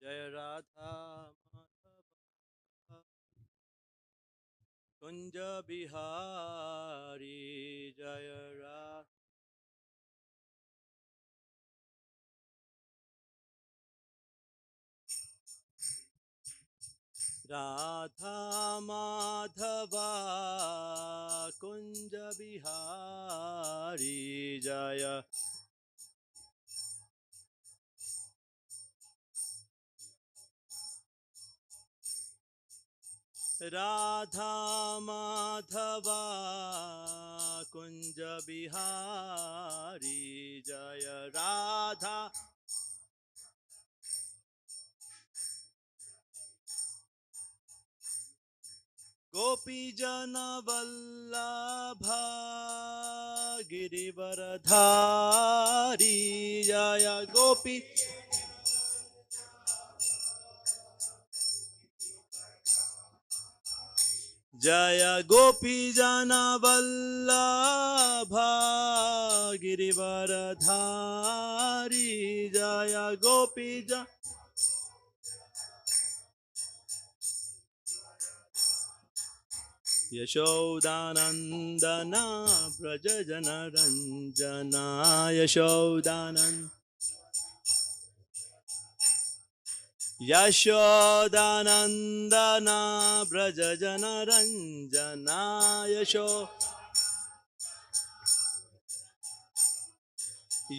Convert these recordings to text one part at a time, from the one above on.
जय राधा माधव कुंज बिहारी जय राधा माधवा कुंज बिहारी जय राधा माधवा कुंज बिहारी जय राधा गोपी जन वल्लभा गिरिवरधारी जय गोपी जय गोपी जन वल्लभा गिरिवरधारी जय गोपी जन यशोदानंदना व्रज जन रंजना यशोदानंद यशोदानंदना व्रज जन रंजना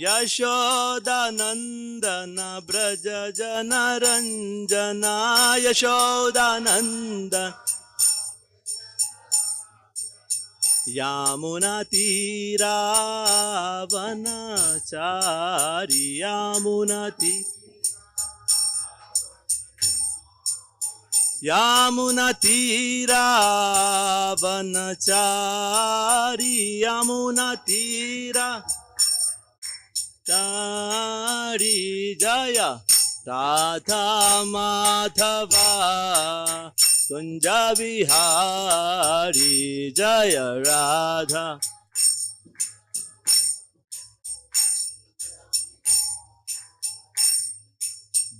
यशोदानंदना व्रज जन रंजना यशोदानंद यामुना तीरा वनचारी यामुना तीरा वनचारी यामुना तीरा चारी जय राधा माधवा कुंज बिहारी जय राधा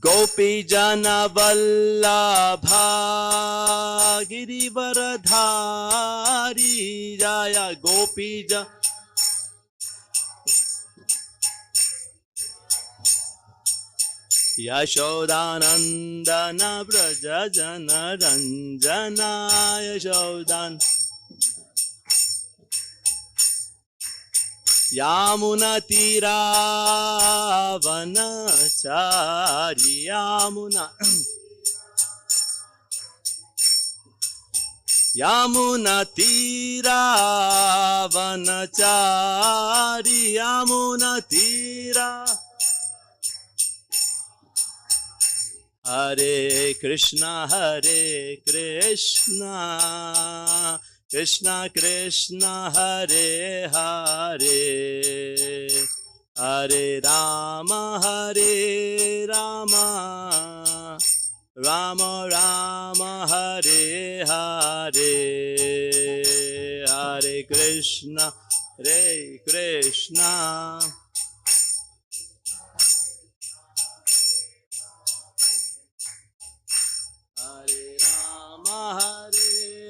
गोपी जन वल्लभा गिरिवरधारी जय गोपी जन यशोदानंदन व्रज जन रंजना यशोदान यामुना तीरा वनचारी यामुना तीरा वनचारी यामुना तीरा हरे कृष्णा कृष्णा कृष्णा हरे हरे हरे राम राम राम हरे हरे हरे कृष्णा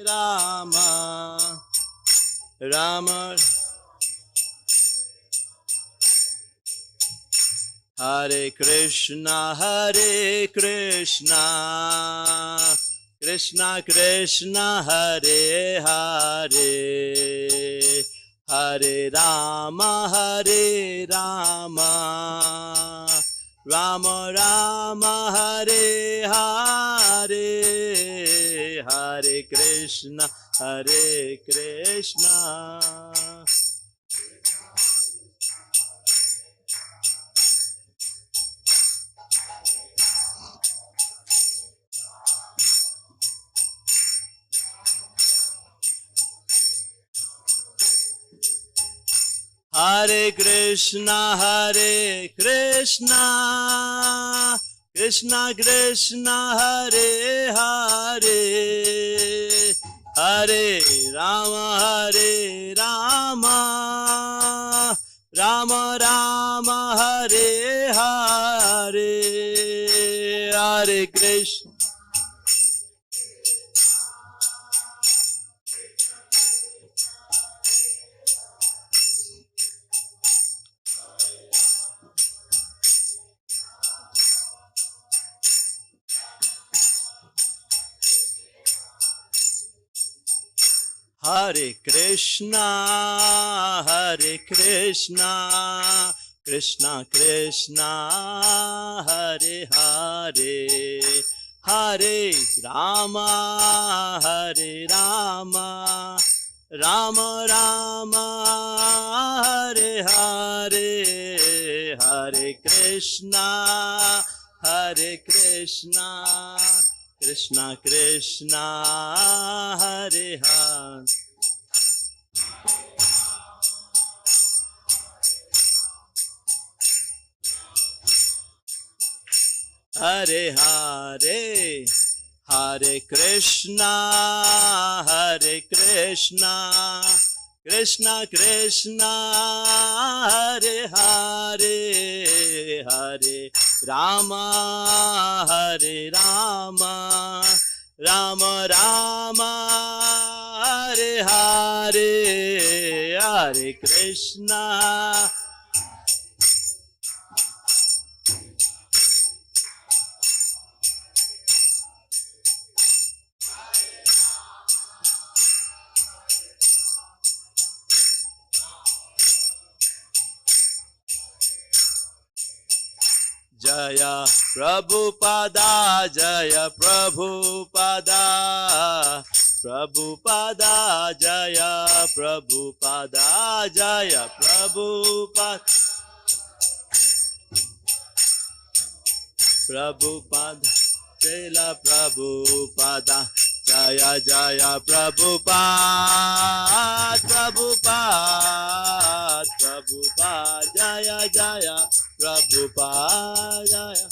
राम राम हरे कृष्णा कृष्णा कृष्णा हरे हरे हरे राम राम राम हरे हरे हरे कृष्णा हरे Krishna Krishna Krishna Hare Hare Hare Ram Ram Ram Hare Hare Hare Hare Krishna. Hare Krishna, Hare Krishna, Krishna Krishna, Hare Hare, Hare Rama, Hare Rama, Rama Rama, Hare Hare, Hare Krishna, Hare Krishna, Krishna Krishna, Hare Hare. Hare Hare, Hare Krishna, Hare Krishna, Krishna Krishna, Hare Hare, Hare Rama, Hare Rama, Rama Rama, Hare Hare, Hare Krishna. Jaya Prabhupada, Jaya Prabhupada, Prabhupada, Jaya Prabhupada, Jaya Prabhupada, Prabhupada, Jaya Prabhupada, Jaya Jaya Prabhupada, Prabhupada, Prabhupada, Jaya Jaya Prabhupada, Jaya.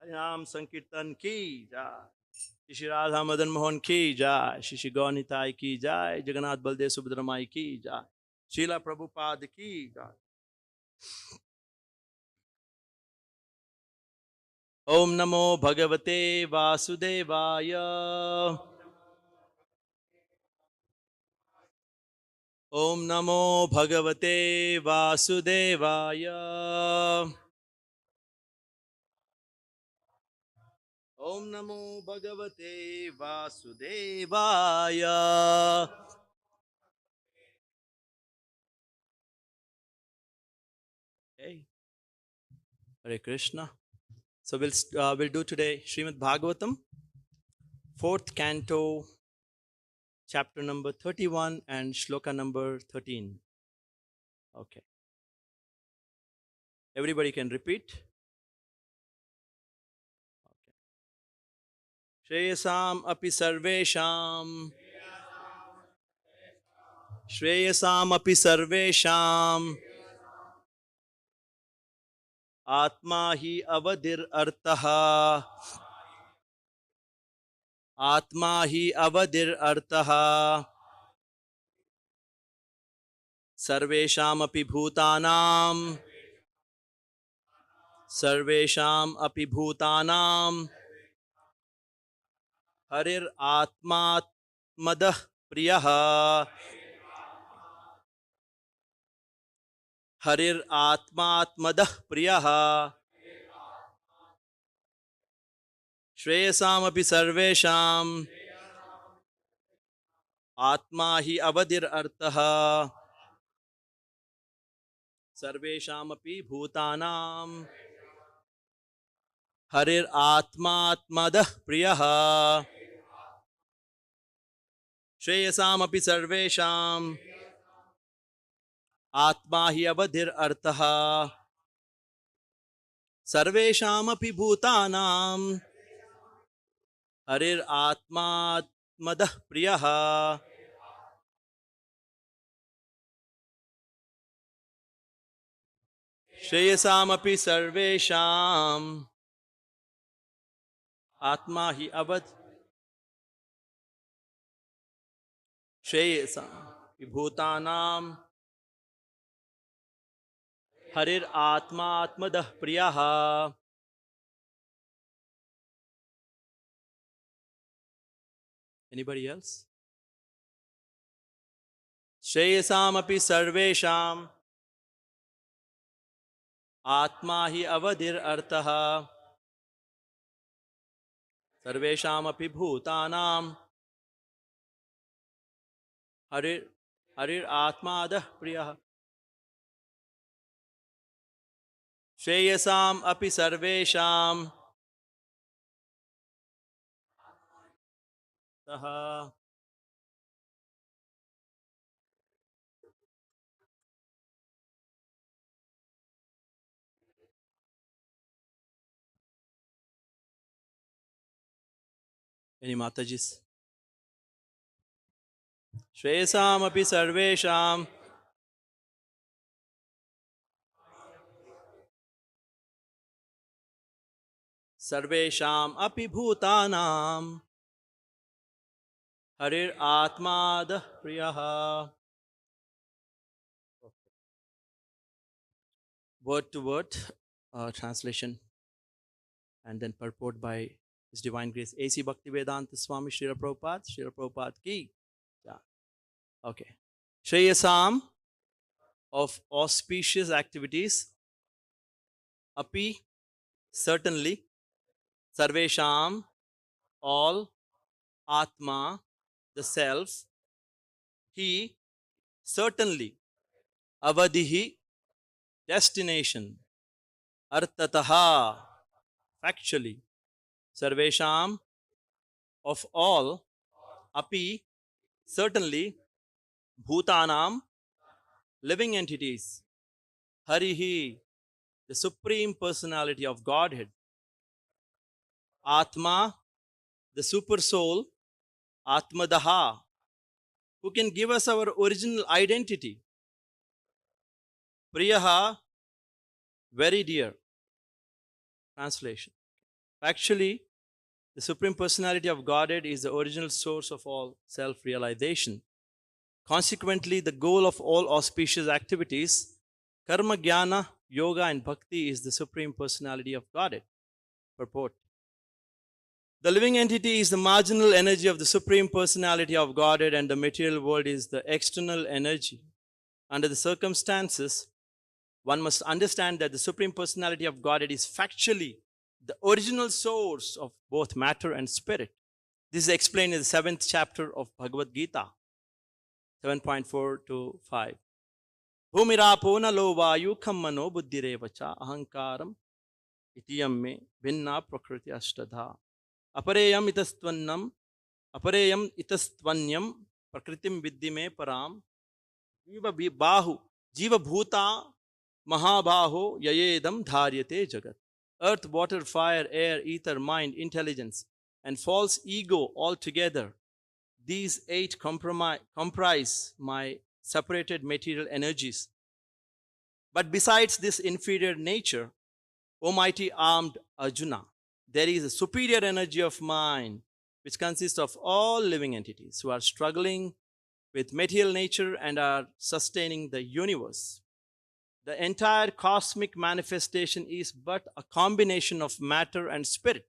हरिनाम संकीर्तन की जय, श्री राधा मदन मोहन की जय, श्री गौनिताई की जय, जगन्नाथ बलदेव सुभद्रा माई की जय, शीला प्रभुपाद की जय। ओम नमो भगवते वासुदेवाय, ओम नमो भगवते वासुदेवाय, ओम नमो भगवते वासुदेवाय। Okay. Hare Krishna. So we'll do today Srimad Bhagavatam, 4th canto, chapter number 31 and shloka number 13. Okay. Everybody can repeat. Shreyasam api sarvesham, Shreyasam api sarvesham, Atma hi avadir artaha, Atma hi avadir artaha, Sarvesham api bhutanam, Sarvesham api bhutanam, Harir Atma Madah Priyaha, Harir Atmatmadah Priyaha, Shreyasam api sarvesham, Atma hi avadir artaha, Sarvesham api bhutanam, Harir Atmatmadah Priyaha, Shreyasam api sarvesham, Atma hi avadir artaha, Sarvesham api bhutanam, Harir Atmatmadah Priyaha, Shreyasam api sarvesham, Atma hi avad. Shreyasam Vibhutanam Harir Atma Atmadah Priyaha. Anybody else? Shreyasam api sarvesham Atma hi avadir artaha Sarvesham api bhutanam Harir Harir Atma Adah Priyaha. Shreyasam api sarvesham Taha. Any Matajis? Shreyasam api sarvesham Sarvesham api bhutanam Harir Atma Adah Priyaha. Word to word translation and then purport by His Divine Grace A.C. Bhaktivedanta Swami Srila Prabhupada ki. Yeah. Okay. Shreyasam of auspicious activities, api certainly, sarvesham all, atma the self, he certainly, avadihi destination, artataha factually, sarvesham of all, api certainly, bhutanam living entities, harihi the supreme personality of Godhead, atma the super soul, atmadaha who can give us our original identity, priyaha very dear. Translation. Actually, the Supreme Personality of Godhead is the original source of all self-realization. Consequently, the goal of all auspicious activities, karma, jnana, yoga and bhakti is the Supreme Personality of Godhead. Purport. The living entity is the marginal energy of the Supreme Personality of Godhead and the material world is the external energy. Under the circumstances, one must understand that the Supreme Personality of Godhead is factually the original source of both matter and spirit. This is explained in the 7th chapter of Bhagavad Gita, 7.4 to 5. Bhumirapo nalo vayu khammano buddhirevacha ahankaram itiyam me bhinna prakriti ashtadha. Apareyam itastvanyam prakritim viddhi me param jiva bhuta mahabaho yayedam dharyate jagat. Earth, water, fire, air, ether, mind, intelligence, and false ego all together. These 8 comprise my separated material energies. But besides this inferior nature, O mighty armed Arjuna, there is a superior energy of mind which consists of all living entities who are struggling with material nature and are sustaining the universe. The entire cosmic manifestation is but a combination of matter and spirit.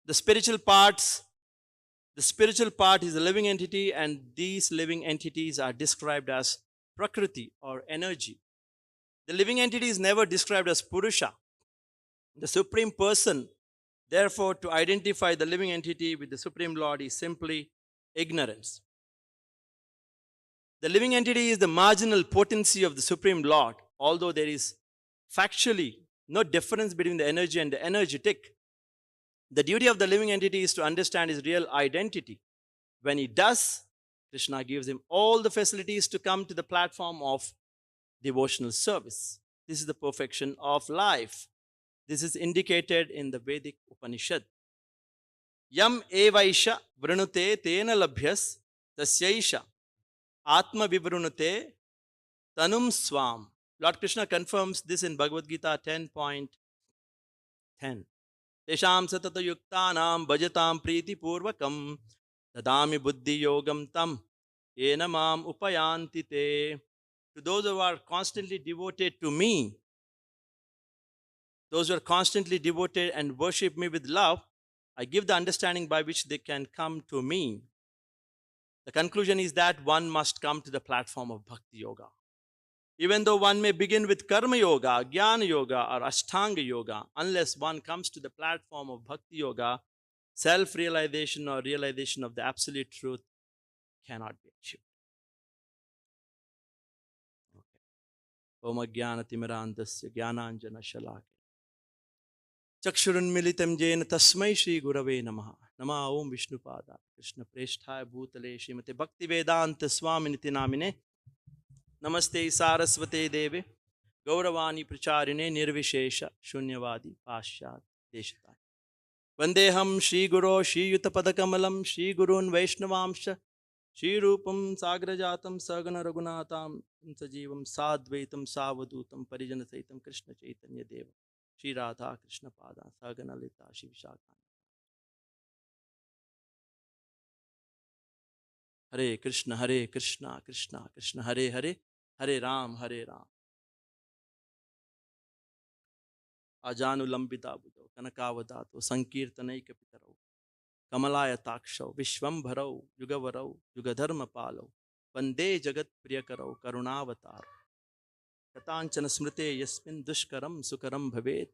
The spiritual part is a living entity, and these living entities are described as Prakriti or energy. The living entity is never described as Purusha, the Supreme Person. Therefore, to identify the living entity with the Supreme Lord is simply ignorance. The living entity is the marginal potency of the Supreme Lord, although there is factually no difference between the energy and the energetic. The duty of the living entity is to understand his real identity. When he does, Krishna gives him all the facilities to come to the platform of devotional service. This is the perfection of life. This is indicated in the Vedic Upanishad. Yam evaisha vrinute tena labhyas tasyaisha atma vivrunute tanum swam. Lord Krishna confirms this in Bhagavad Gita 10.10. Tesham satata yuktanam bhajatam priti purvakam dadami buddhi yogam tam yena mam upayanti te. To those who are constantly devoted to me, those who are constantly devoted and worship me with love, I give the understanding by which they can come to me. The conclusion is that one must come to the platform of Bhakti Yoga. Even though one may begin with Karma Yoga, Jnana Yoga, or Ashtanga Yoga, unless one comes to the platform of Bhakti Yoga, self realization or realization of the absolute truth cannot be achieved. Om Jnanatimirandasya Jnananjana Shalake Chakshurunmilitam Jena Tasmai Shri Gurave Namaha. Nama Om Vishnupada Krishna Preshthaya Bhutale Srimate Bhakti Vedanta Swaminiti Namine Namaste Saraswate Deve Gauravani Pracharine Nirvishesha Shunyavadi Pashyat Deshata Vandeham Shri Guru Shri Yutapadakamalam Shri Gurun Vaishnavamsha Shri Rupam Sagrajatam Sagana Raghunatam Sajivam Sadvaitam Savadutam Parijana Saitam Krishna Chaitanya Deva Shri Radha Krishna Pada Sagana Lita Shri Vishakha. Hare Krishna Krishna Krishna Hare Hare Hare Ram Ajanulambita Buddho Kanakavadato Sankirtanaika Pitaro Kamalayatakshav Vishwambarau Yugavarau Yugadharma Palau Vande Jagat Priyakarau Karunavatar Katanchana Smrite Yasmin Dushkaram Sukaram Bhavet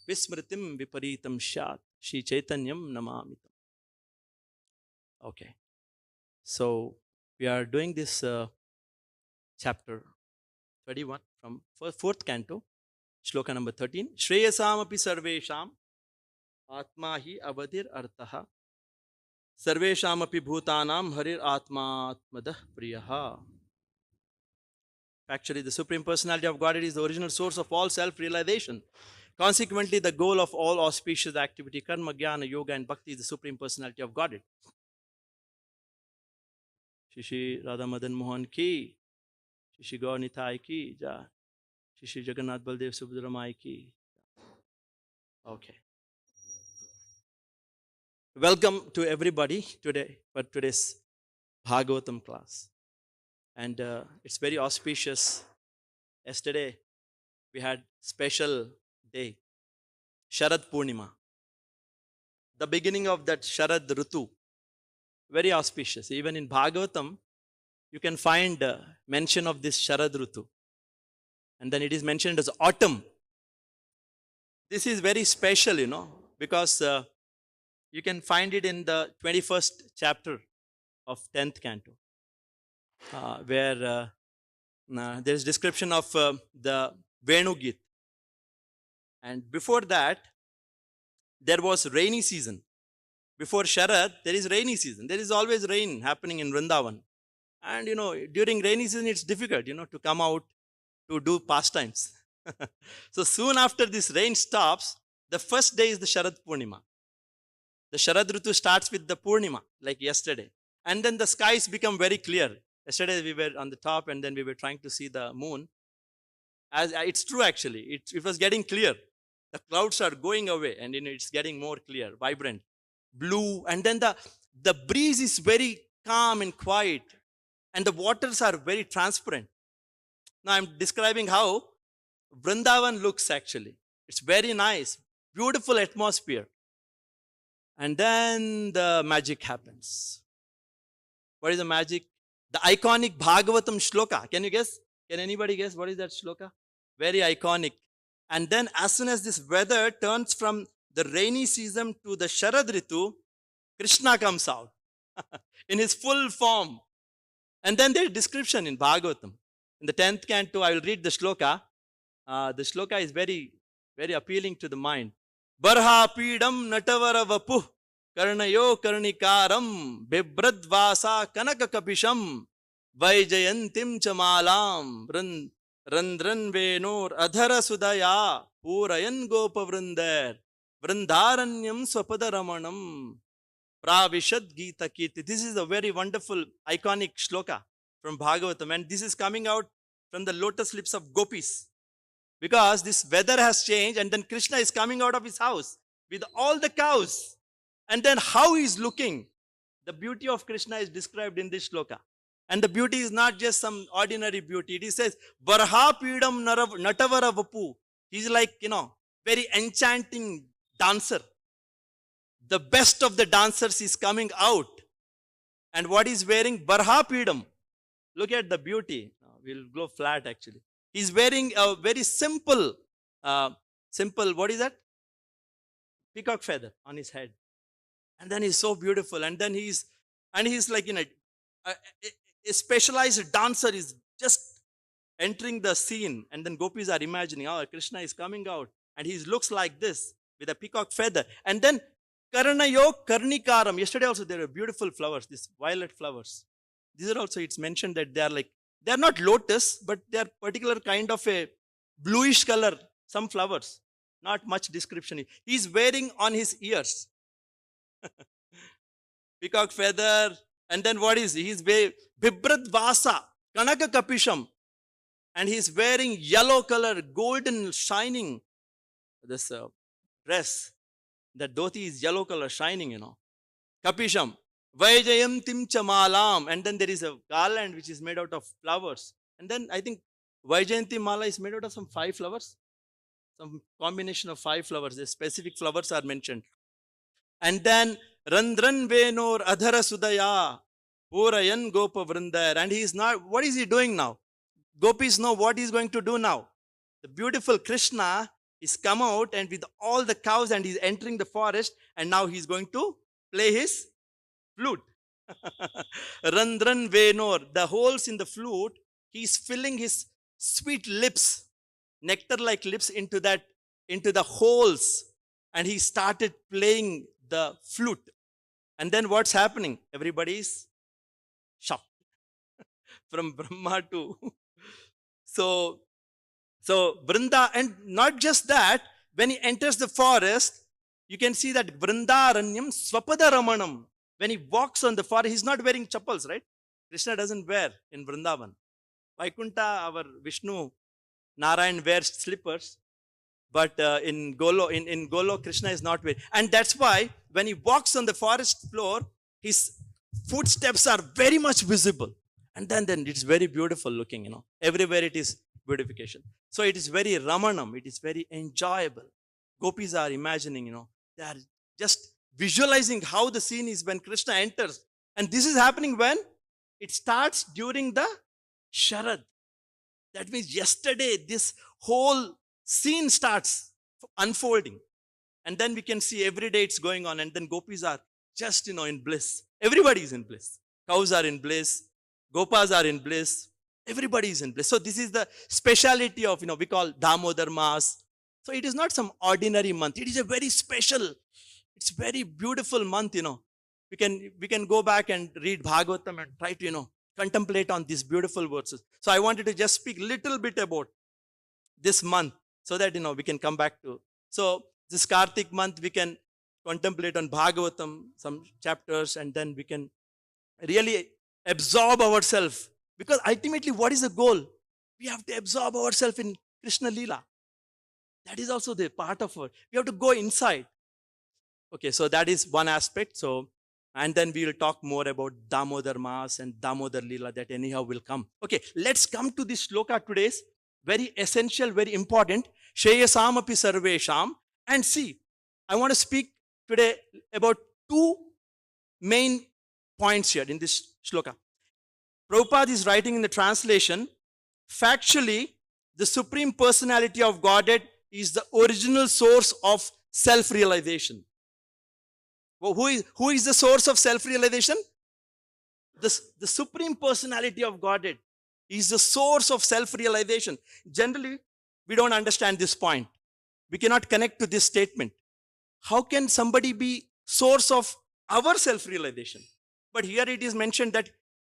Vismritim Viparitam Shat Shri Chaitanyam Namamitam. Okay, so we are doing this chapter 31 from fourth canto, shloka number 13. Shreyasam api sarvesham atma hi avadir artaha sarvesham api bhutanam harir atma atmadah priyaha. Actually, the Supreme Personality of Godhead is the original source of all self-realization. Consequently, the goal of all auspicious activity, karma, jnana, yoga, and bhakti is the Supreme Personality of Godhead. Shri Radha Madan Mohan ki, Shri Gaur Nitai ki, Shri Jagannath Baldev Subhadramai ki. Okay. Welcome to everybody today for today's Bhagavatam class. And it's very auspicious. Yesterday, we had special day, Sharad Purnima. The beginning of that Sharad Rutu. Very auspicious. Even in Bhagavatam, you can find mention of this Sharad Rutu. And then it is mentioned as autumn. This is very special, because you can find it in the 21st chapter of 10th canto, where there is description of the Venu Git. And before that, there was rainy season. Before Sharad, there is rainy season. There is always rain happening in Vrindavan. And during rainy season, it's difficult, to come out to do pastimes. So soon after this rain stops, the first day is the Sharad Purnima. The Sharad Ritu starts with the Purnima, like yesterday. And then the skies become very clear. Yesterday we were on the top and then we were trying to see the moon. As it's true actually, it was getting clear. The clouds are going away and it's getting more clear, vibrant, blue. And then the breeze is very calm and quiet. And the waters are very transparent. Now I'm describing how Vrindavan looks actually. It's very nice, beautiful atmosphere. And then the magic happens. What is the magic? The iconic Bhagavatam shloka. Can you guess? Can anybody guess what is that shloka? Very iconic. And then as soon as this weather turns from the rainy season to the Sharad Ritu, Krishna comes out in his full form. And then there is description in Bhagavatam. In the 10th canto, I will read the shloka. The shloka is very, very appealing to the mind. Barha pidam natavara vapuh karnayo karnikaram bibradvasa kanaka kapisham vaijayantim chamalam randran venor adhara sudaya purayan gopavrinder vrindaranyam swapadaramanam pravishad gita kirti. This is a very wonderful, iconic shloka from Bhagavatam, and this is coming out from the lotus lips of gopis. Because this weather has changed and then Krishna is coming out of his house with all the cows. And then how he is looking. The beauty of Krishna is described in this shloka. And the beauty is not just some ordinary beauty. It says, Varha Pidam Natavara Vapu. He's like, very enchanting dancer. The best of the dancers is coming out. And what he's wearing? Varha Pidam. Look at the beauty. We'll go flat actually. He's wearing a very simple, what is that? Peacock feather on his head. And then he's so beautiful. And then he's like, a specialized dancer is just entering the scene. And then gopis are imagining, oh, Krishna is coming out. And he looks like this with a peacock feather. And then Karanayo Karnikaram. Yesterday also there were beautiful flowers, these violet flowers. These are also, it's mentioned that they are not lotus, but they are particular kind of a bluish color, some flowers. Not much description. He's wearing on his ears peacock feather. And then what is he? He's wearing Bibrat Vasa, Kanaka Kapisham. And he's wearing yellow color, golden, shining this dress. That dhoti is yellow color, shining, Kapisham. Vaijayantim Chamalam. And then there is a garland which is made out of flowers. And then I think Vaijayanti Mala is made out of some 5 flowers. Some combination of 5 flowers. The specific flowers are mentioned. And then Randran Venor Adhara Sudaya Purayan Gopa Vrindar. And he is not, what is he doing now? Gopis know what he is going to do now. The beautiful Krishna is come out and with all the cows and he's entering the forest and now he's going to play his flute. Randran Venor, the holes in the flute, he's filling his sweet lips, nectar-like lips into the holes, and he started playing the flute. And then what's happening? Everybody's shocked. From Brahma to so Vrinda, and not just that, when he enters the forest, you can see that Vrindaranyam Swapada Ramanam. When he walks on the forest, he's not wearing chappals, right? Krishna doesn't wear in Vrindavan. Vaikuntha, our Vishnu, Narayan wears slippers, but in Golo, Krishna is not wearing. And that's why when he walks on the forest floor, his footsteps are very much visible. And then it's very beautiful looking, Everywhere it is beautification. So it is very Ramanam. It is very enjoyable. Gopis are imagining, they are just visualizing how the scene is when Krishna enters. And this is happening when? It starts during the Sharad. That means yesterday, this whole scene starts unfolding. And then we can see every day it's going on. And then gopis are just, in bliss. Everybody is in bliss. Cows are in bliss. Gopas are in bliss. Everybody is in bliss. So this is the speciality of, we call Damodar Mas. So it is not some ordinary month. It is a very special, it's very beautiful month, We can go back and read Bhagavatam and try to, contemplate on these beautiful verses. So I wanted to just speak a little bit about this month so that, we can come back to. So this Kartik month, we can contemplate on Bhagavatam, some chapters, and then we can really absorb ourselves. Because ultimately, what is the goal? We have to absorb ourselves in Krishna Leela. That is also the part of it. We have to go inside. Okay, so that is one aspect. So, and then we will talk more about Damodar Mas and Damodar Leela that anyhow will come. Okay, let's come to this shloka today's. Very essential, very important. Sheyasam api sarvesham. And see, I want to speak today about 2 main points here in this shloka. Prabhupada is writing in the translation, factually, the Supreme Personality of Godhead is the original source of self-realization. Well, who is the source of self-realization? The Supreme Personality of Godhead is the source of self-realization. Generally, we don't understand this point. We cannot connect to this statement. How can somebody be source of our self-realization? But here it is mentioned that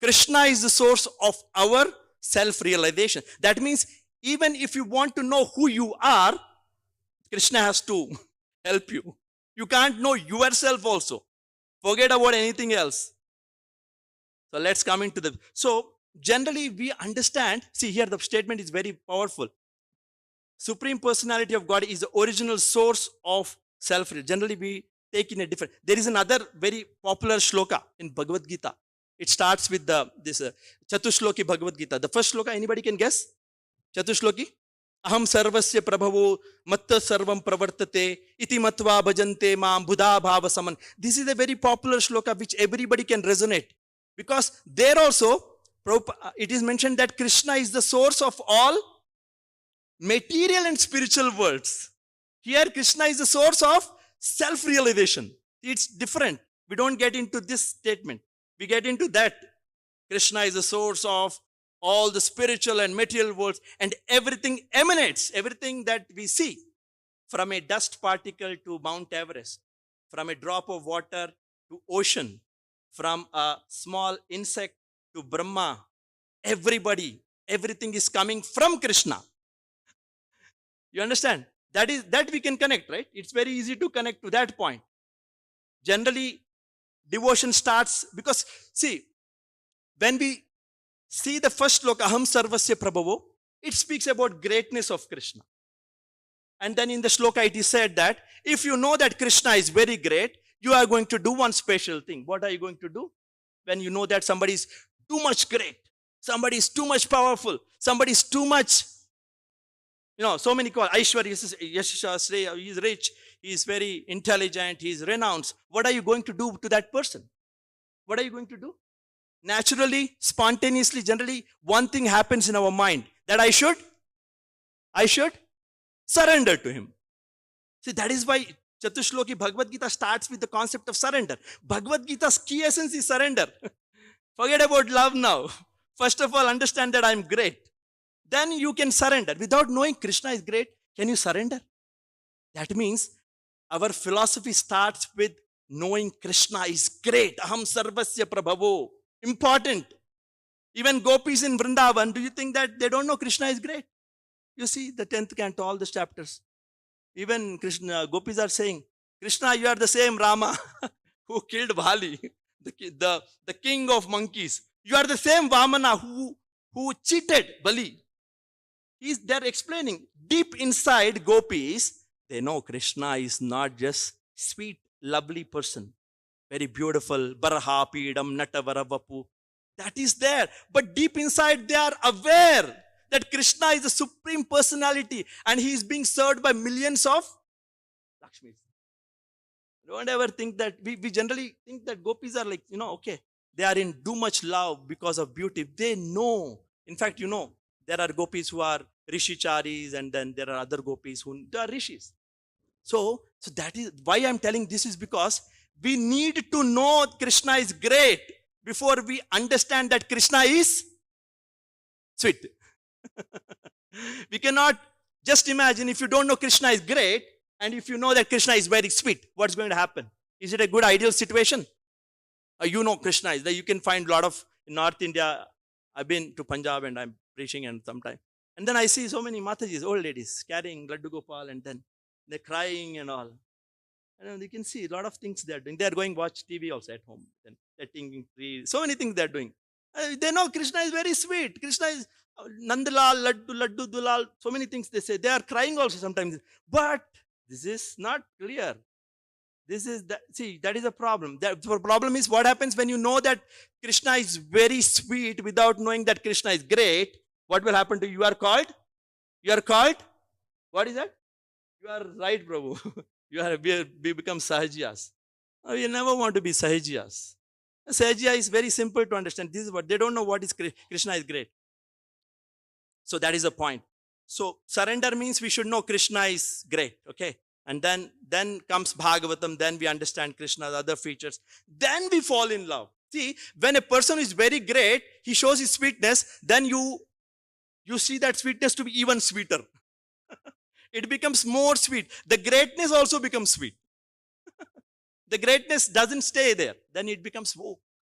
Krishna is the source of our self-realization. That means even if you want to know who you are, Krishna has to help you. You can't know yourself also. Forget about anything else. So let's come into the... So generally we understand, see here the statement is very powerful. Supreme Personality of God is the original source of self. Generally we take in a different... There is another very popular shloka in Bhagavad Gita. It starts with this Chatushloki Bhagavad Gita. The first shloka, anybody can guess? Chatushloki? Aham sarvasya prabhavo matta sarvam pravartate iti matva bhajante maam buddha bhava saman. This is a very popular shloka which everybody can resonate. Because there also, it is mentioned that Krishna is the source of all material and spiritual worlds. Here, Krishna is the source of self-realization. It's different. We don't get into this statement. We get into that. Krishna is the source of all the spiritual and material worlds, and everything emanates, everything that we see, from a dust particle to Mount Everest, from a drop of water to ocean, from a small insect to Brahma. Everybody, everything is coming from Krishna. You understand? That we can connect, right? It's very easy to connect to that point. Generally, devotion starts because, see, when we see the first sloka, Aham Sarvasya Prabhavo, it speaks about greatness of Krishna. And then in the shloka it is said that if you know that Krishna is very great, you are going to do one special thing. What are you going to do? When you know that somebody is too much great, somebody is too much powerful, somebody is too much, so many call Aishwarya, Yashasha, Shreya, he is rich, he is very intelligent, he is renowned. What are you going to do to that person? What are you going to do? Naturally, spontaneously, generally, one thing happens in our mind, that I should surrender to him. See, that is why Chatushloki Bhagavad Gita starts with the concept of surrender. Bhagavad Gita's key essence is surrender. Forget about love now. First of all, understand that I am great. Then you can surrender. Without knowing Krishna is great, can you surrender? That means our philosophy starts with knowing Krishna is great. Aham sarvasya prabhavo. Important. Even gopis in Vrindavan, do you think that they don't know Krishna is great? You see the 10th canto, all the chapters. Even Krishna, gopis are saying, Krishna, you are the same Rama who killed Bali, the king of monkeys. You are the same Vamana who cheated Bali. They're explaining. Deep inside gopis, they know Krishna is not just sweet, lovely person. Very beautiful, Baraha, Pidam, Natavara, Vapu. That is there. But deep inside, they are aware that Krishna is the supreme personality and he is being served by millions of Lakshmis. Don't ever think that, we generally think that gopis are like, okay, they are in too much love because of beauty. They know. In fact, there are gopis who are Rishicharis and then there are other gopis who are Rishis. So that is why I'm telling this is because we need to know Krishna is great before we understand that Krishna is sweet. We cannot just imagine if you don't know Krishna is great and if you know that Krishna is very sweet, what's going to happen? Is it a good ideal situation? Krishna is there. You can find a lot of, in North India, I've been to Punjab and I'm preaching and sometime. And then I see so many Matajis, old ladies, carrying Laddu Gopal and then they're crying and all. And you can see a lot of things they're doing. They're going watch TV also at home. Then they're thinking trees. So many things they're doing. They know Krishna is very sweet. Krishna is Nandalal, Laddu, Dulal. So many things they say. They are crying also sometimes. But this is not clear. That is a problem. The problem is what happens when you know that Krishna is very sweet without knowing that Krishna is great. What will happen to you? You are called? What is that? You are right, Prabhu. We become Sahajiyas. We never want to be Sahajiyas. Sahajiya is very simple to understand. This is what they don't know what is Krishna is great. So that is the point. So surrender means we should know Krishna is great. Okay. And then comes Bhagavatam, then we understand Krishna's other features. Then we fall in love. See, when a person is very great, he shows his sweetness, then you see that sweetness to be even sweeter. It becomes more sweet. The greatness also becomes sweet. The greatness doesn't stay there. Then it becomes,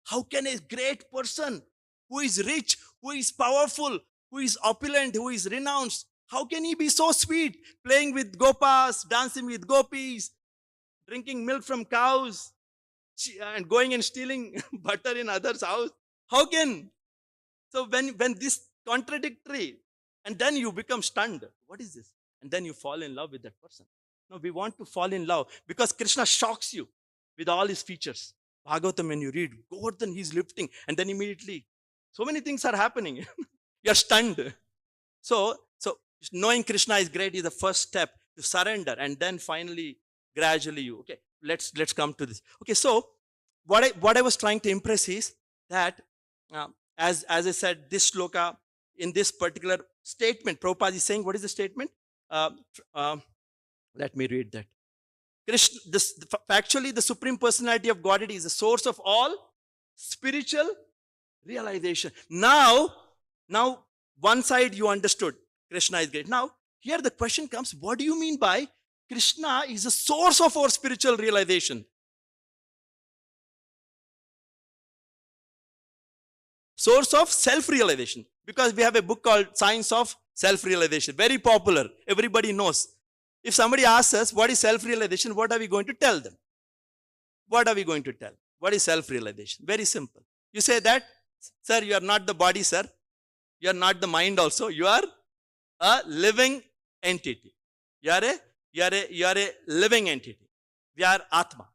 how can a great person who is rich, who is powerful, who is opulent, who is renowned, how can he be so sweet? Playing with gopas, dancing with gopis, drinking milk from cows, and going and stealing butter in others' house. How can? So when this contradictory, and then you become stunned. What is this? And then you fall in love with that person. No, we want to fall in love because Krishna shocks you with all his features. Bhagavatam, when you read, Govardhan, he's lifting, and then immediately, so many things are happening. You're stunned. So knowing Krishna is great is the first step to surrender, and then finally, gradually you. Okay, let's come to this. Okay, so what I was trying to impress is that as I said, this shloka in this particular statement, Prabhupada is saying, what is the statement? Uh, uh, let me read that. Krishna, factually, the Supreme Personality of Godhead is the source of all spiritual realization. Now, one side you understood, Krishna is great. Now, here the question comes, what do you mean by Krishna is the source of our spiritual realization? Source of self-realization. Because we have a book called Science of Self-Realization. Very popular. Everybody knows. If somebody asks us, what is self-realization? What are we going to tell them? What are we going to tell? What is self-realization? Very simple. You say that, sir, you are not the body, sir. You are not the mind also. You are a living entity. You are a living entity. We are Atma.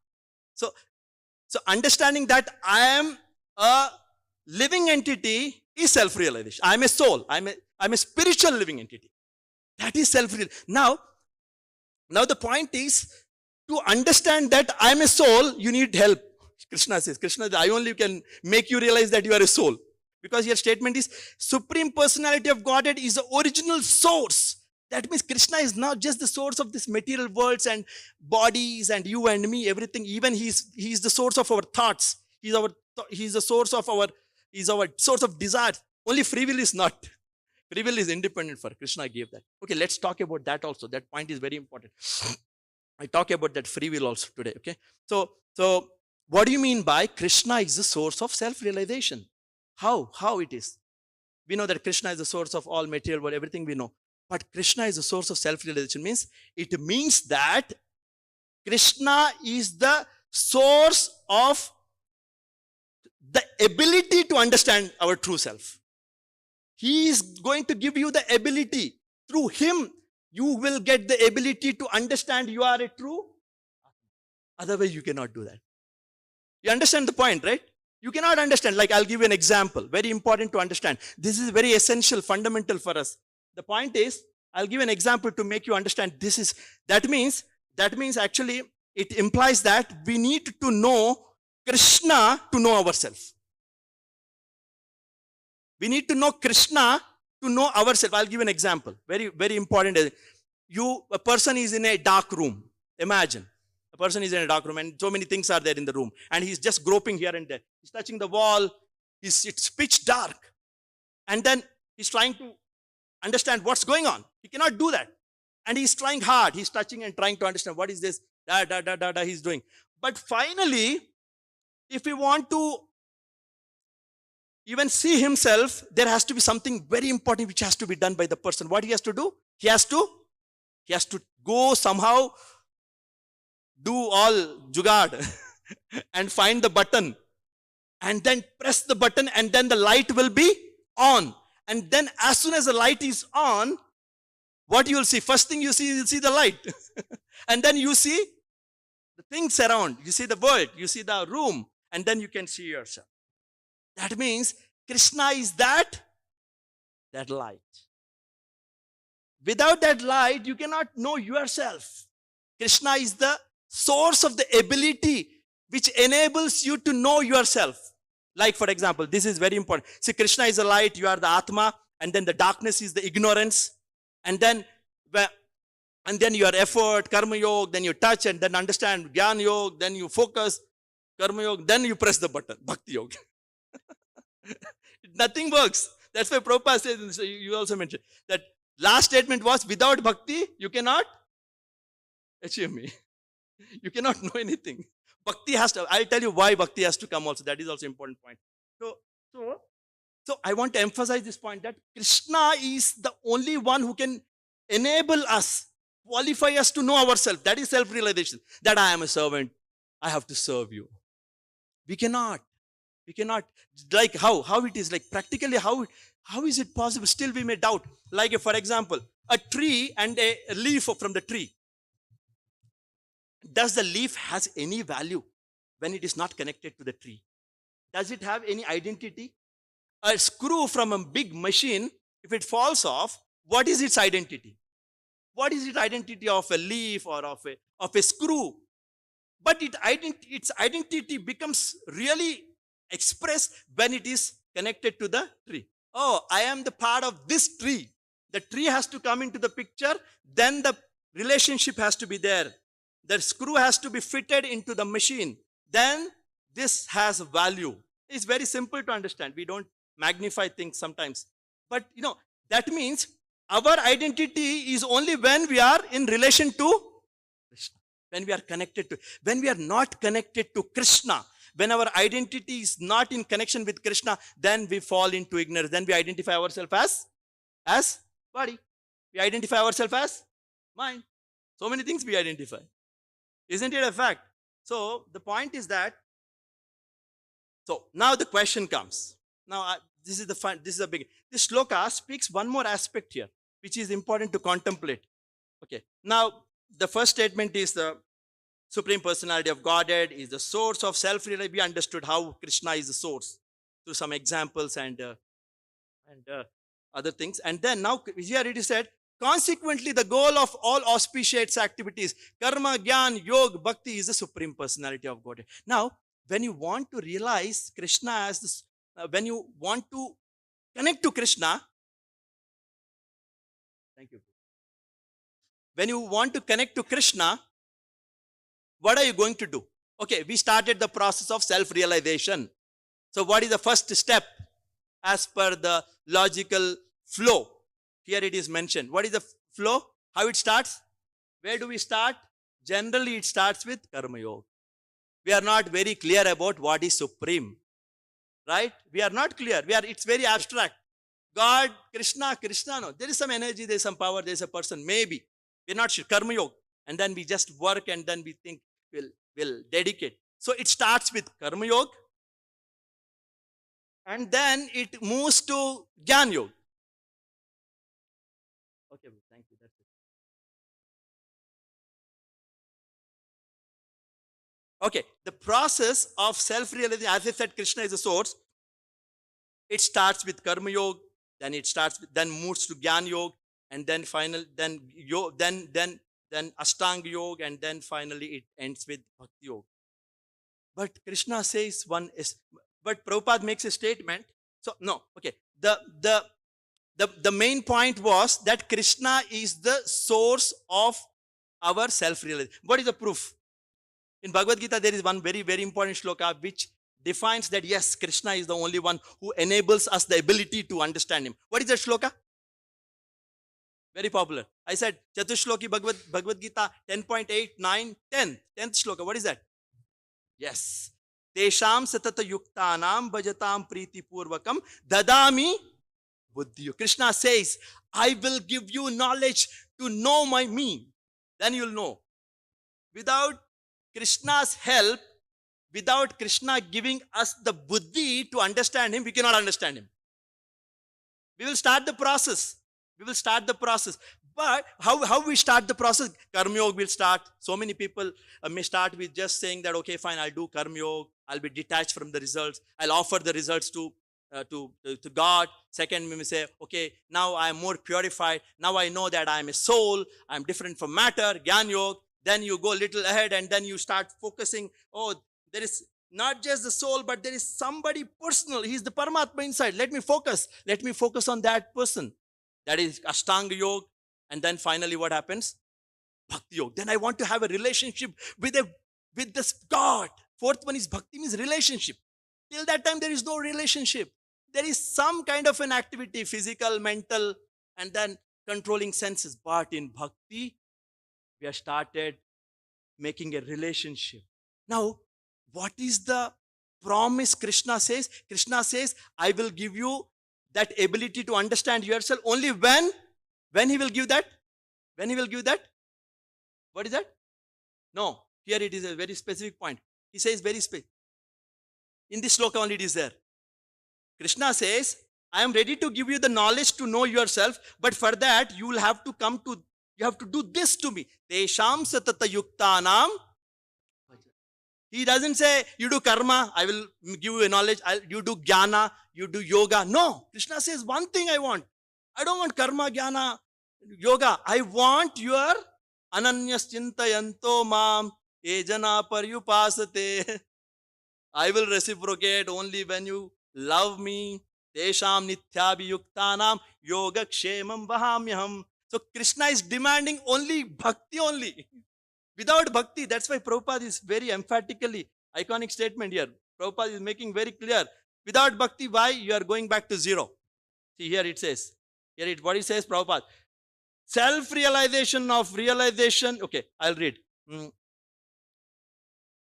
So understanding that I am a living entity is self-realization. I am a soul. I'm a spiritual living entity. That is self-realization. Now the point is, to understand that I am a soul, you need help. Krishna says, I only can make you realize that you are a soul. Because your statement is, Supreme Personality of Godhead is the original source. That means Krishna is not just the source of this material worlds and bodies and you and me, everything. Even he's the source of our thoughts. He's the source of our source of desire. Only free will is not. Free will is independent for Krishna gave that. Okay, let's talk about that also. That point is very important. I talk about that free will also today. Okay, so what do you mean by Krishna is the source of self-realization? How it is? We know that Krishna is the source of all material world, everything we know. But Krishna is the source of self-realization. It means that Krishna is the source of the ability to understand our true self. He is going to give you the ability. Through him, you will get the ability to understand you are a true. Otherwise, you cannot do that. You understand the point, right? You cannot understand. Like, I'll give you an example. Very important to understand. This is very essential, fundamental for us. The point is, I'll give an example to make you understand that means actually, it implies that we need to know Krishna to know ourselves. We need to know Krishna to know ourselves. I'll give an example. Very, very important. A person is in a dark room. Imagine. A person is in a dark room and so many things are there in the room. And he's just groping here and there. He's touching the wall. It's pitch dark. And then he's trying to understand what's going on. He cannot do that. And he's trying hard. He's touching and trying to understand what is this. He's doing. But finally, if we want to even see himself, there has to be something very important which has to be done by the person. What he has to do? He has to go somehow, do all jugad and find the button and then press the button and then the light will be on. And then as soon as the light is on, what you will see? First thing you see, you'll see the light. And then you see the things around. You see the world, you see the room, and then you can see yourself. That means Krishna is that light. Without that light, you cannot know yourself. Krishna is the source of the ability which enables you to know yourself. Like, for example, this is very important. See, Krishna is the light, you are the Atma, and then the darkness is the ignorance. And then your effort, karma yoga, then you touch and then understand Jnana yoga, then you focus, karma yoga, then you press the button, bhakti yoga. Nothing works. That's why Prabhupada says, you also mentioned, that last statement was, without bhakti, you cannot achieve me. You cannot know anything. Bhakti has to, I'll tell you why bhakti has to come also. That is also an important point. So I want to emphasize this point that Krishna is the only one who can enable us, qualify us to know ourselves. That is self-realization. That I am a servant. I have to serve you. We cannot. Like how it is, like practically how is it possible? Still we may doubt. Like, for example, a tree and a leaf from the tree. Does the leaf has any value? when it is not connected to the tree? Does it have any identity? A screw from a big machine, if it falls off, what is its identity? What is its identity of a leaf or of a screw? But its identity becomes really expressed when it is connected to the tree. Oh, I am the part of this tree. The tree has to come into the picture, then the relationship has to be there. The screw has to be fitted into the machine. Then this has value. It's very simple to understand. We don't magnify things sometimes. But that means our identity is only when we are in relation to Krishna. When we are connected to, when we are not connected to Krishna, when our identity is not in connection with Krishna, then we fall into ignorance. Then we identify ourselves as body. We identify ourselves as mind. So many things we identify. Isn't it a fact? So the point is that, so now the question comes. Now this is the big, this shloka speaks one more aspect here, which is important to contemplate. Okay. Now the first statement is the Supreme Personality of Godhead is the source of self-realization. We understood how Krishna is the source through some examples and other things. And then now here it is said, consequently, the goal of all auspicious activities, karma, jnana, yoga, bhakti, is the Supreme Personality of Godhead. Now, when you want to realize Krishna as this, when you want to connect to Krishna, thank you. When you want to connect to Krishna, what are you going to do? Okay, we started the process of self-realization. So what is the first step as per the logical flow? Here it is mentioned. What is the flow? How it starts? Where do we start? Generally, it starts with Karma Yoga. We are not very clear about what is supreme. Right? We are not clear. It's very abstract. God, Krishna, no. There is some energy, there is some power, there is a person. Maybe. We're not sure. Karma Yoga. And then we just work and then we think we'll dedicate. So it starts with Karma Yoga. And then it moves to Jnana Yoga. Okay, thank you. That's it. Okay, the process of self-realization, as I said, Krishna is the source. It starts with Karma Yoga, then moves to Jnana Yoga, and then then Ashtanga Yoga, and then finally it ends with Bhakti Yoga. But Krishna says but Prabhupada makes a statement. So no, okay. The main point was that Krishna is the source of our self-realization. What is the proof? In Bhagavad Gita, there is one very, very important shloka which defines that yes, Krishna is the only one who enables us the ability to understand him. What is that shloka? Very popular. I said Chatushloki Bhagavad Gita 10.8, 9, 10. 10th shloka. What is that? Yes. Tesham satata yuktanam bhajatam priti purvakam dadami buddhiyo. Krishna says, I will give you knowledge to know me. Then you'll know. Without Krishna's help, without Krishna giving us the buddhi to understand him, we cannot understand him. We will start the process. But how we start the process? Karma Yoga will start. So many people may start with just saying that, okay, fine, I'll do Karma Yoga. I'll be detached from the results. I'll offer the results to God. Second, we may say, okay, now I am more purified. Now I know that I am a soul. I am different from matter. Jnana Yoga. Then you go a little ahead and then you start focusing. Oh, there is not just the soul, but there is somebody personal. He is the Paramatma inside. Let me focus on that person. That is Ashtanga Yoga. And then finally what happens? Bhakti Yoga. Then I want to have a relationship with this God. Fourth one is Bhakti, means relationship. Till that time there is no relationship. There is some kind of an activity, physical, mental, and then controlling senses. But in Bhakti, we have started making a relationship. Now, what is the promise Krishna says? Krishna says, I will give you that ability to understand yourself only when he will give that? When he will give that? What is that? No, here it is a very specific point. He says very specific. In this sloka only it is there. Krishna says, I am ready to give you the knowledge to know yourself, but for that you will have to you have to do this to me. Tesham satata yuktanam. He doesn't say, you do karma, I will give you a knowledge, you do jnana, you do yoga. No, Krishna says one thing I want. I don't want karma, jnana, yoga. I want your ananyas chintayanto mam ejana paryupasate. I will reciprocate only when you love me. Tesham nithyabhiyuktanam yoga kshemam vahamyaham. So Krishna is demanding only bhakti only. Without bhakti, that's why Prabhupada is very emphatically, iconic statement here. Prabhupada is making very clear. Without bhakti, why? You are going back to zero. See, here it says. What it says, Prabhupada. Self-realization of realization. Okay, I'll read.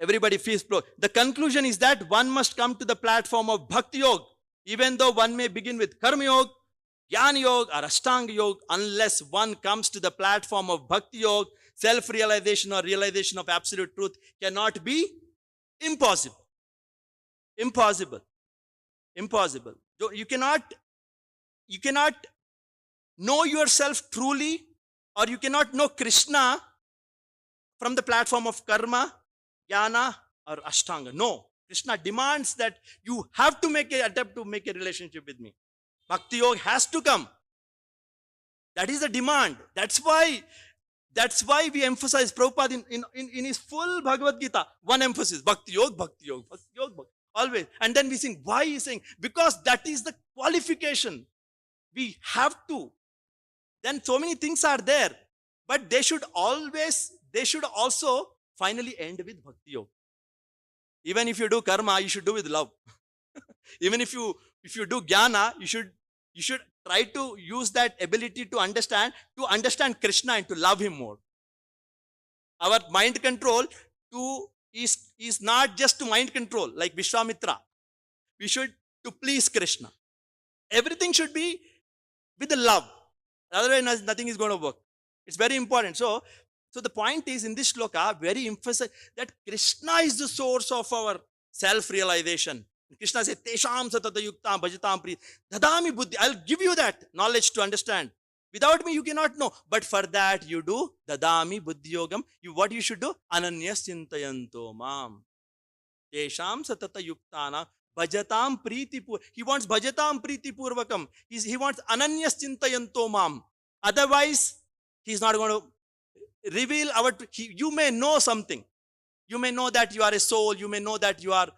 Everybody feels flow. The conclusion is that one must come to the platform of Bhakti Yoga, even though one may begin with Karma Yoga, Jnana Yoga or Ashtanga Yoga. Unless one comes to the platform of Bhakti Yoga, self-realization or realization of absolute truth cannot be impossible. Impossible. Impossible. You cannot know yourself truly, or you cannot know Krishna from the platform of karma, jnana or ashtanga. No. Krishna demands that you have to make an attempt to make a relationship with me. Bhakti Yoga has to come. That is the demand. That's why we emphasize Prabhupada in his full Bhagavad Gita. One emphasis, Bhakti Yoga, Bhakti Yoga, Bhakti Yoga, Bhakti. Always. And then we sing, why he is saying? Because that is the qualification. We have to. Then so many things are there. But they should also finally end with Bhakti Yoga. Even if you do karma, you should do with love. Even if you do jnana, you should try to use that ability to understand Krishna and to love him more. Our mind control is not just to mind control like Vishwamitra. We should to please Krishna. Everything should be with the love. Otherwise, nothing is going to work. It's very important. So the point is, in this shloka, very emphasize that Krishna is the source of our self-realization. Krishna says, Tesham satata yuktam bhajatam pri dadami buddhi. I'll give you that knowledge to understand. Without me, you cannot know. But for that, you do dadami buddhi yogam. What you should do? Ananyas chintayanto mam. Tesham satata yuktana bhajatam priti pur. He wants bhajatam priti purvakam. He wants ananyas chintayanto mam. Otherwise, he's not going to reveal you may know something. You may know that you are a soul. You may know that you are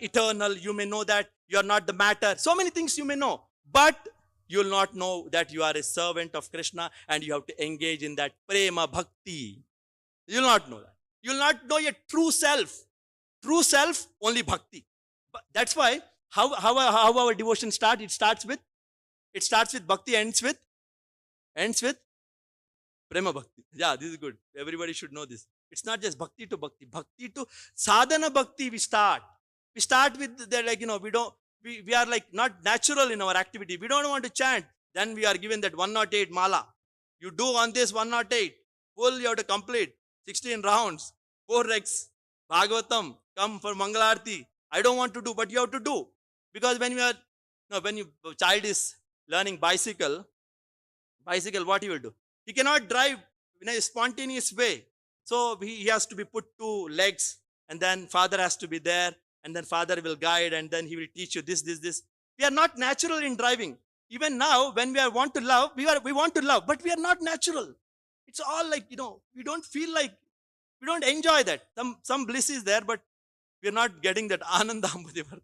eternal. You may know that you are not the matter. So many things you may know. But you will not know that you are a servant of Krishna and you have to engage in that prema bhakti. You will not know that. You will not know your true self. True self, only bhakti. But that's why, how our devotion starts? It starts with bhakti, ends with prema bhakti. Yeah, this is good. Everybody should know this. It's not just bhakti to bhakti. Bhakti to sadhana bhakti we start. We start with that, we are like not natural in our activity. We don't want to chant. Then we are given that 108 mala. You do on this 108. Full you have to complete. 16 rounds. 4 recs. Bhagavatam. Come for Mangalarti. I don't want to do, but you have to do. Because when your child is learning bicycle, what he will do? He cannot drive in a spontaneous way. So he has to be put 2 legs, and then father has to be there, and then father will guide, and then he will teach you this. We are not natural in driving. Even now, when we want to love, we want to love, but we are not natural. It's all like, we don't feel like, we don't enjoy that. Some bliss is there, but we are not getting that Ananda Ambudhivartan.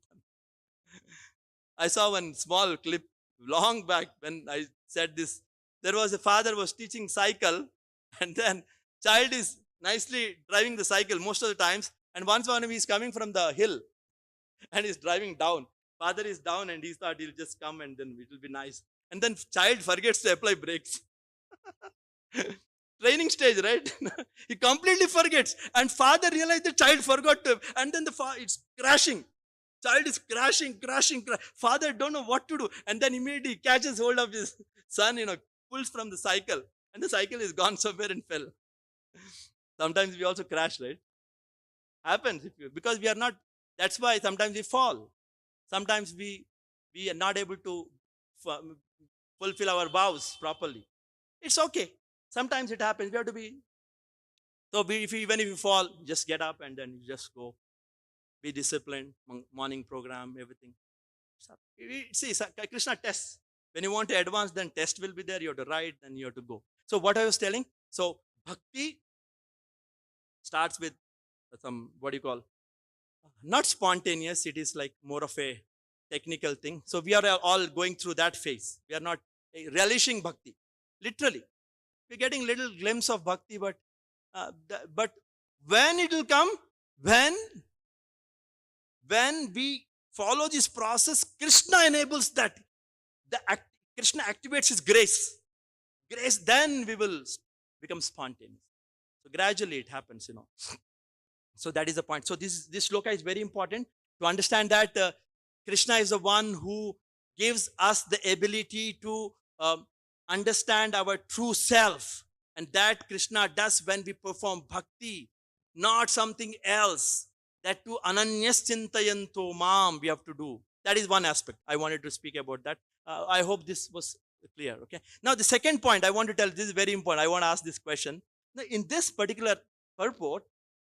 I saw one small clip long back when I said this. There was a father was teaching cycle, and then child is nicely driving the cycle most of the times, and once one is coming from the hill and is driving down. Father is down and he thought he'll just come and then it will be nice. And then child forgets to apply brakes. Training stage, right? He completely forgets. And father realized the child forgot to, and then it's crashing. Child is crashing. Father don't know what to do. And then immediately catches hold of his son, pulls from the cycle. And the cycle is gone somewhere and fell. Sometimes we also crash, right? Happens because we are not, that's why sometimes we fall. Sometimes we are not able to fulfill our vows properly. It's okay. Sometimes it happens. We have to be So even if you fall, just get up and then you just go. Be disciplined, morning program, everything. See, Krishna tests. When you want to advance, then test will be there. You have to write, then you have to go. So what I was telling, so bhakti starts with some, what do you call, not spontaneous. It is like more of a technical thing. So we are all going through that phase. We are not relishing bhakti. Literally, we're getting little glimpse of bhakti, but when it will come, when when we follow this process, Krishna enables that. Krishna activates his grace. Grace, then we will become spontaneous. So gradually it happens, So that is the point. So this shloka is very important to understand that Krishna is the one who gives us the ability to understand our true self. And that Krishna does when we perform bhakti, not something else. That to ananyas chintayanto mam we have to do. That is one aspect. I wanted to speak about that. I hope this was clear. Okay. Now the second point I want to tell, this is very important. I want to ask this question. Now, in this particular purport,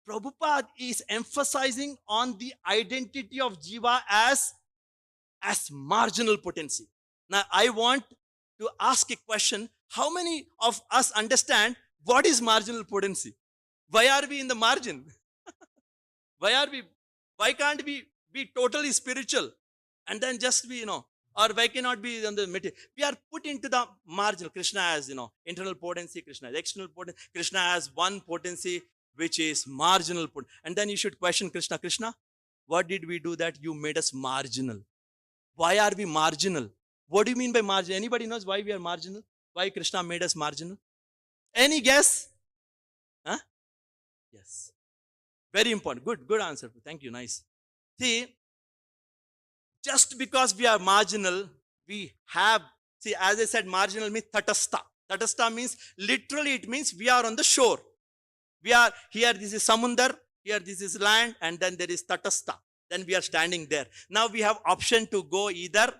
Prabhupada is emphasizing on the identity of Jiva as marginal potency. Now, I want to ask a question. How many of us understand what is marginal potency? Why are we in the margin? Why can't we be totally spiritual and then just be, or why cannot be on the material? We are put into the marginal. Krishna has, internal potency, Krishna has external potency, Krishna has one potency which is marginal potency. And then you should question Krishna, what did we do that you made us marginal? Why are we marginal? What do you mean by marginal? Anybody knows why we are marginal? Why Krishna made us marginal? Any guess? Huh? Yes. Very important. Good answer. Thank you. Nice. See, just because we are marginal, as I said, marginal means tatastha. Tatastha means, literally it means we are on the shore. We are here, this is samundar, here this is land, and then there is tatastha. Then we are standing there. Now we have option to go either.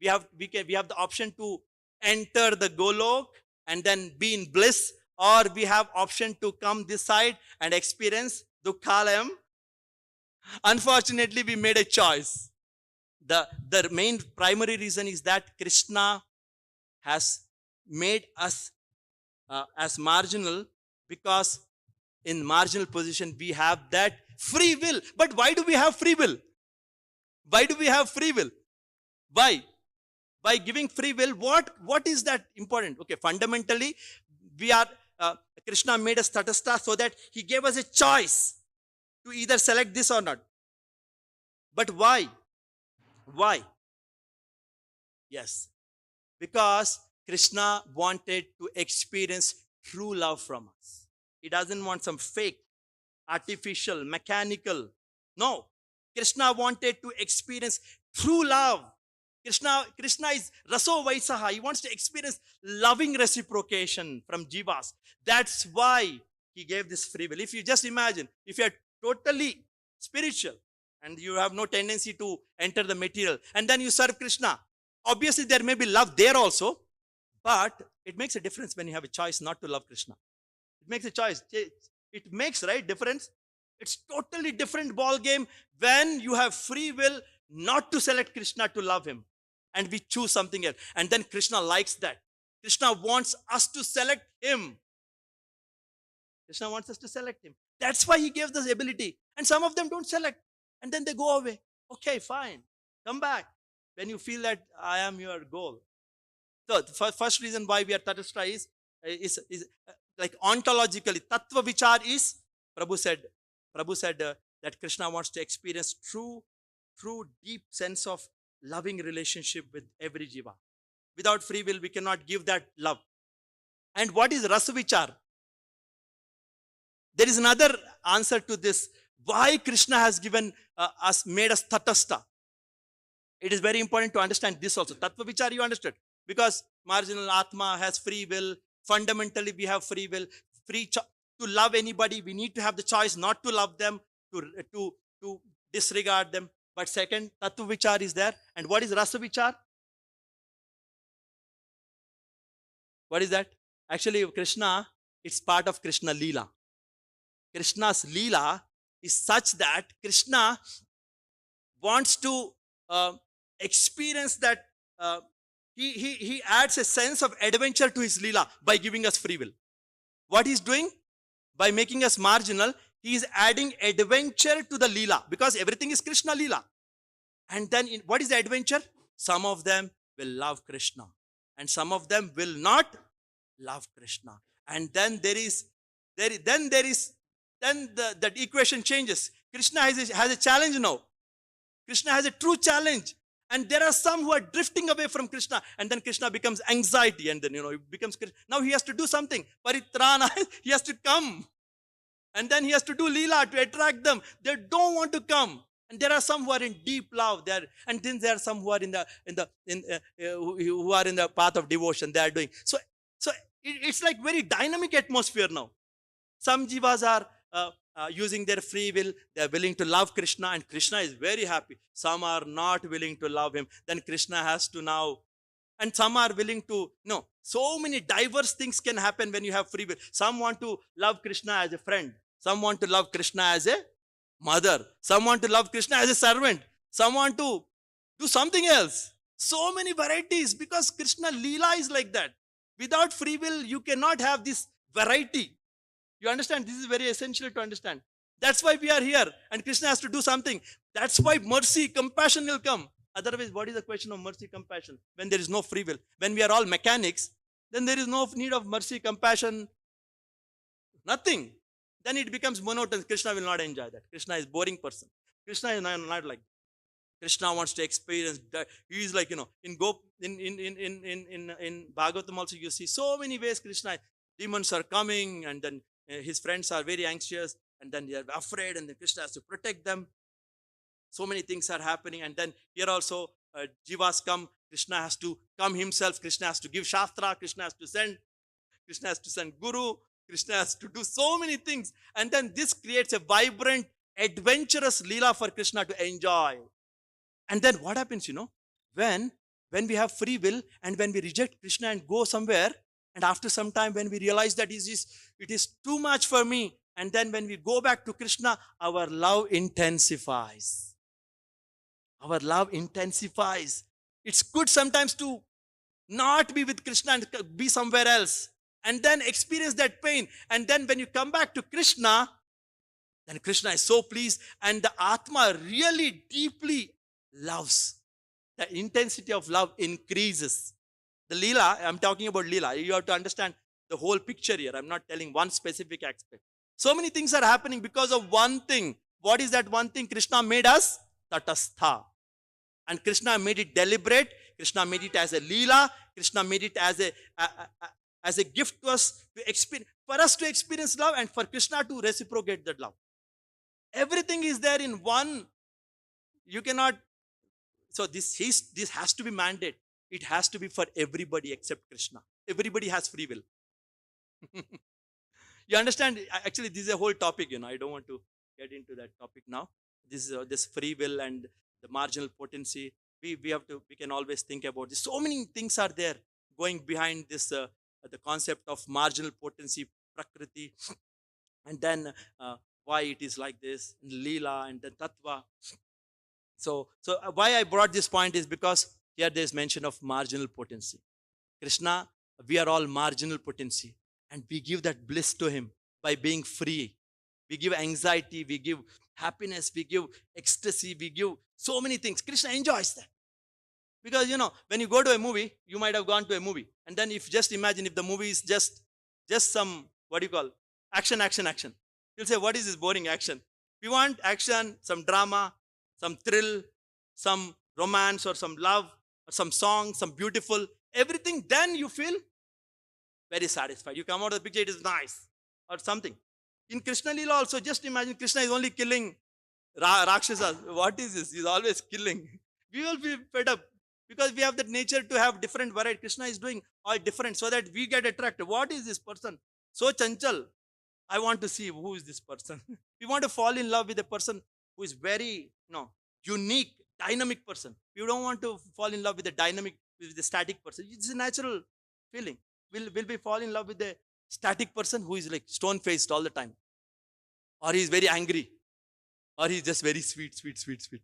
We have the option to enter the golok and then be in bliss, or we have option to come this side and experience dukkhalayam. Unfortunately, we made a choice. The main primary reason is that Krishna has made us as marginal, because in marginal position we have that free will. But why do we have free will? Why do we have free will? Why? By giving free will, what is that important? Okay, fundamentally, we are Krishna made us tatastha so that he gave us a choice to either select this or not. But why? Why? Yes, because Krishna wanted to experience true love from us. He doesn't want some fake, artificial, mechanical. No, Krishna wanted to experience true love. Krishna is raso vaisaha. He wants to experience loving reciprocation from jivas. That's why he gave this free will. If you just imagine, if you are totally spiritual and you have no tendency to enter the material, and then you serve Krishna, obviously there may be love there also, but it makes a difference when you have a choice not to love Krishna. It makes a choice. It makes, right, difference. It's totally different ball game when you have free will not to select Krishna, to love him, and we choose something else. And then Krishna likes that. Krishna wants us to select him. Krishna wants us to select him. That's why he gave this ability. And some of them don't select, and then they go away. Okay, fine. Come back when you feel that I am your goal. So the first reason why we are tatastha is like ontologically. Tattva vichar is, Prabhu said that Krishna wants to experience true deep sense of loving relationship with every jiva. Without free will, we cannot give that love. And what is rasa vichar? There is another answer to this. Why Krishna has made us tatastha? It is very important to understand this also. Tattva vichar you understood. Because marginal Atma has free will. Fundamentally, we have free will. To love anybody, we need to have the choice not to love them, to disregard them. But second, Tattva vichar is there. And what is Rasa vichar? What is that? Actually, Krishna, it's part of Krishna Leela. Krishna's Leela is such that Krishna wants to uh, experience that. Uh, he adds a sense of adventure to his Leela by giving us free will. What he's doing? By making us marginal, he is adding adventure to the Leela, because everything is Krishna Leela. And then what is the adventure? Some of them will love Krishna and some of them will not love Krishna. And then that equation changes. Krishna has a challenge now. Krishna has a true challenge. And there are some who are drifting away from Krishna, and then Krishna becomes anxiety, and then it becomes, now he has to do something. Paritrana, he has to come. And then he has to do Leela to attract them. They don't want to come. And there are some who are in deep love there, and then there are some who are who are in the path of devotion. They are doing so. It's like very dynamic atmosphere now. Some jivas are using their free will. They are willing to love Krishna, and Krishna is very happy. Some are not willing to love him. Then Krishna has to now, and some are willing to, no. So many diverse things can happen when you have free will. Some want to love Krishna as a friend. Some want to love Krishna as a mother. Some want to love Krishna as a servant. Some want to do something else. So many varieties, because Krishna Leela is like that. Without free will, you cannot have this variety. You understand? This is very essential to understand. That's why we are here, and Krishna has to do something. That's why mercy, compassion will come. Otherwise, what is the question of mercy, compassion when there is no free will? When we are all mechanics, then there is no need of mercy, compassion, nothing. Then it becomes monotonous. Krishna will not enjoy that. Krishna is boring person. Krishna is not like that. Krishna wants to experience that. He is like, in Bhagavatam also you see so many ways Krishna, demons are coming, and then his friends are very anxious, and then they are afraid, and then Krishna has to protect them. So many things are happening, and then here also jivas come. Krishna has to come himself. Krishna has to give shastra. Krishna has to send guru. Krishna has to do so many things, and then this creates a vibrant, adventurous Leela for Krishna to enjoy. And then what happens, when we have free will, and when we reject Krishna and go somewhere, and after some time when we realize that it is too much for me, and then when we go back to Krishna, our love intensifies. Our love intensifies. It's good sometimes to not be with Krishna and be somewhere else, and then experience that pain. And then when you come back to Krishna, then Krishna is so pleased, and the Atma really deeply loves. The intensity of love increases. The Leela, I'm talking about Leela. You have to understand the whole picture here. I'm not telling one specific aspect. So many things are happening because of one thing. What is that one thing? Krishna made us tatastha. And Krishna made it deliberate. Krishna made it as a Leela. Krishna made it as a gift to us, for us to experience love, and for Krishna to reciprocate that love. Everything is there in one. You cannot. So this has to be mandate. It has to be for everybody except Krishna. Everybody has free will. You understand? Actually, this is a whole topic. I don't want to get into that topic now. This free will and the marginal potency. We can always think about this. So many things are there going behind this. The concept of marginal potency, prakriti, and then why it is like this, Leela and the tattva. So why I brought this point is because here there is mention of marginal potency. Krishna, we are all marginal potency, and we give that bliss to him by being free. We give anxiety, we give happiness, we give ecstasy, we give so many things. Krishna enjoys that. Because when you go to a movie, you might have gone to a movie, and then just imagine if the movie is just some, what do you call, action. You'll say, what is this boring action? We want action, some drama, some thrill, some romance, or some love, or some song, some beautiful, everything. Then you feel very satisfied. You come out of the picture, it is nice, or something. In Krishna Leela also, just imagine Krishna is only killing Rakshasas. What is this? He's always killing. We will be fed up, because we have that nature to have different variety. Krishna is doing all different, so that we get attracted. What is this person? So chanchal. I want to see who is this person. We want to fall in love with a person who is very unique, dynamic person. We don't want to fall in love with a static person. It's a natural feeling. Will we fall in love with a static person who is like stone faced all the time? or he's very angry, or he's just very sweet, sweet, sweet, sweet.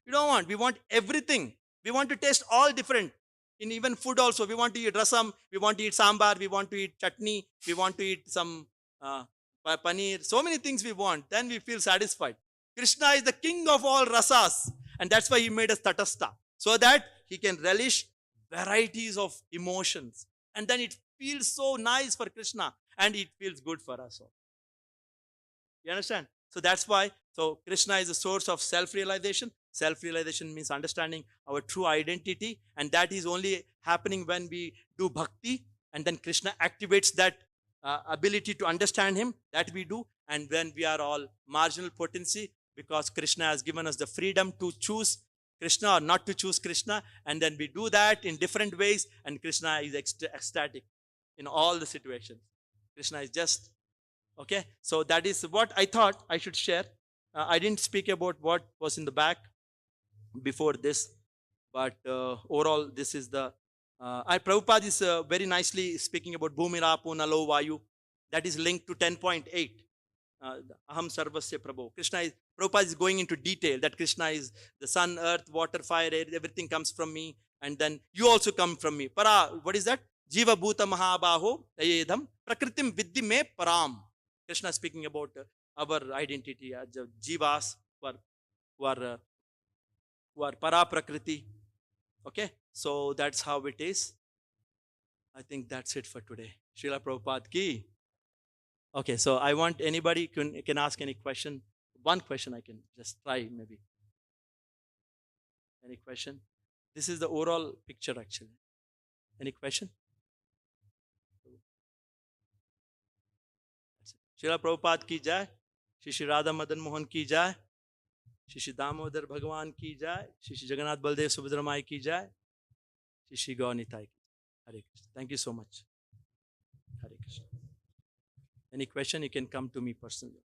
We don't want. We want everything. We want to taste all different. In even food also, we want to eat rasam, we want to eat sambar, we want to eat chutney, we want to eat some uh, paneer. So many things we want. Then we feel satisfied. Krishna is the king of all rasas, and that's why he made us tatastha, so that he can relish varieties of emotions, and then it feels so nice for Krishna, and it feels good for us all. You understand? So that's why. So Krishna is the source of self-realization. Self-realization means understanding our true identity, and that is only happening when we do bhakti, and then Krishna activates that ability to understand Him. That we do, and when we are all marginal potency, because Krishna has given us the freedom to choose Krishna or not to choose Krishna, and then we do that in different ways, and Krishna is ecstatic in all the situations. Krishna is just okay. So that is what I thought I should share. I didn't speak about what was in the back before this, but overall, this is the. Prabhupada is very nicely speaking about Bhumi Rapo Nalo Vayu. That is linked to 10.8. Aham Sarvasya Prabhu. Krishna is, Prabhupada is going into detail that Krishna is the sun, earth, water, fire, air, everything comes from me, and then you also come from me. Para, what is that? Jiva Bhuta Mahabaho Ayedham Prakritim Vidhi Me Param. Krishna speaking about our identity as jivas who are, uh, who are para prakriti. Okay, so that's how it is. I think that's it for today. Srila Prabhupada ki. Okay, so I want anybody can ask any question. One question I can just try maybe. Any question? This is the overall picture actually. Any question? Srila Prabhupada ki jai. Shri Radha Madan Mohan ki jai. Shri Damodar Bhagwan ki jai. Shri Jagannath Baldev Subhadra Mai ki jai. Shri Gaunitai. Hare Krishna. Thank you so much. Hare Krishna. Any question, you can come to me personally.